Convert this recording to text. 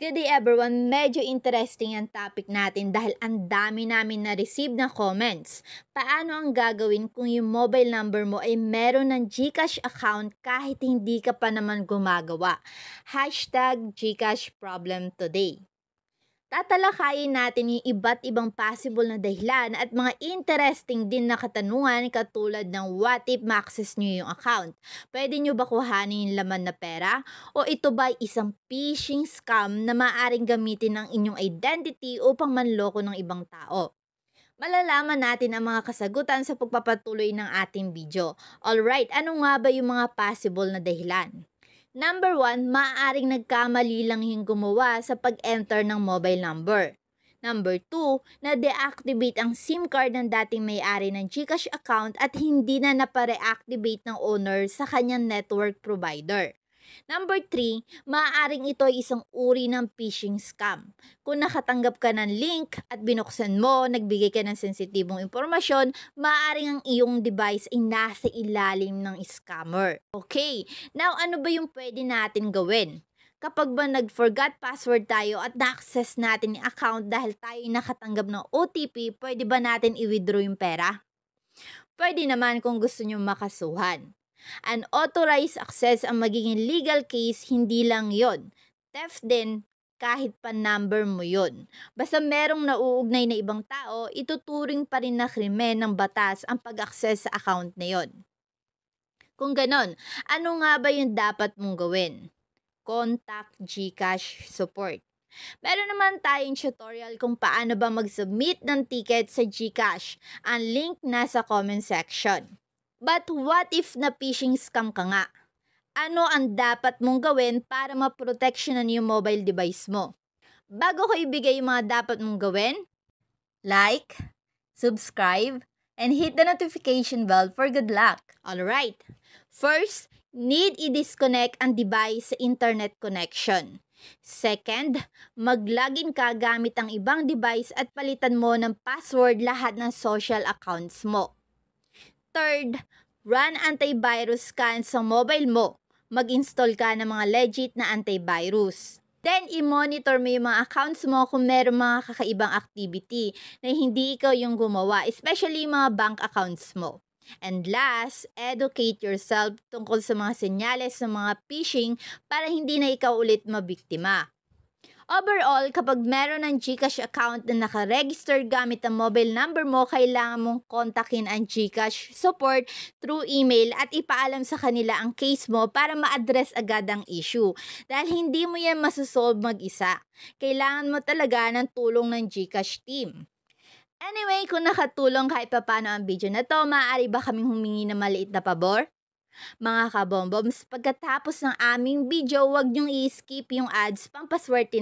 Good day everyone, medyo interesting ang topic natin dahil ang dami namin na-receive na comments. Paano ang gagawin kung yung mobile number mo ay meron ng GCash account kahit hindi ka pa naman gumagawa? Hashtag GCash problem today. Tatalakayin natin yung iba't ibang possible na dahilan at mga interesting din na katanungan katulad ng what if ma-access nyo yung account? Pwede nyo ba kuhanin yung laman na pera? O ito ba ay isang phishing scam na maaaring gamitin ng inyong identity upang manloko ng ibang tao? Malalaman natin ang mga kasagutan sa pagpapatuloy ng ating video. Alright, ano nga ba yung mga possible na dahilan? Number 1, maaaring nagkamali lang yung gumawa sa pag-enter ng mobile number. Number 2, na-deactivate ang SIM card ng dating may-ari ng GCash account at hindi na napare-activate ng owner sa kanyang network provider. Number 3, maaaring ito ay isang uri ng phishing scam. Kung nakatanggap ka ng link at binuksan mo, nagbigay ka ng sensitibong impormasyon, maaaring ang iyong device ay nasa ilalim ng scammer. Okay, now ano ba yung pwede natin gawin? Kapag ba nag-forgot password tayo at na-access natin yung account dahil tayo ay nakatanggap ng OTP, pwede ba natin i-withdraw yung pera? Pwede naman kung gusto nyo makasuhan. Unauthorized access ang magiging legal case, hindi lang yon. Theft din kahit pa number mo yon. Basta merong nauugnay na ibang tao, ituturing pa rin na krimen ng batas ang pag-access sa account na yon. Kung ganon, ano nga ba yung dapat mong gawin? Contact GCash support. Meron naman tayong tutorial kung paano ba mag-submit ng ticket sa GCash. Ang link nasa comment section. But what if na phishing scam ka nga? Ano ang dapat mong gawin para maproteksyonan yung mobile device mo? Bago ko ibigay yung mga dapat mong gawin, like, subscribe, and hit the notification bell for good luck. Alright, first, need i-disconnect ang device sa internet connection. Second, mag-login ka gamit ang ibang device at palitan mo ng password lahat ng social accounts mo. Third, run antivirus scan sa mobile mo. Mag-install ka ng mga legit na antivirus. Then, i-monitor mo yung mga accounts mo kung meron mga kakaibang activity na hindi ikaw yung gumawa, especially yung mga bank accounts mo. And last, educate yourself tungkol sa mga senyales ng mga phishing para hindi na ikaw ulit mabiktima. Overall, kapag meron ng GCash account na nakaregister gamit ang mobile number mo, kailangan mong kontakin ang GCash support through email at ipaalam sa kanila ang case mo para ma-address agad ang issue. Dahil hindi mo yan masasolve mag-isa. Kailangan mo talaga ng tulong ng GCash team. Anyway, kung nakatulong kahit papano ang video na to, maaari ba kaming humingi ng maliit na pabor? Mga kabomboms, pagkatapos ng aming video, huwag niyong i-skip yung ads, pampaswerte na.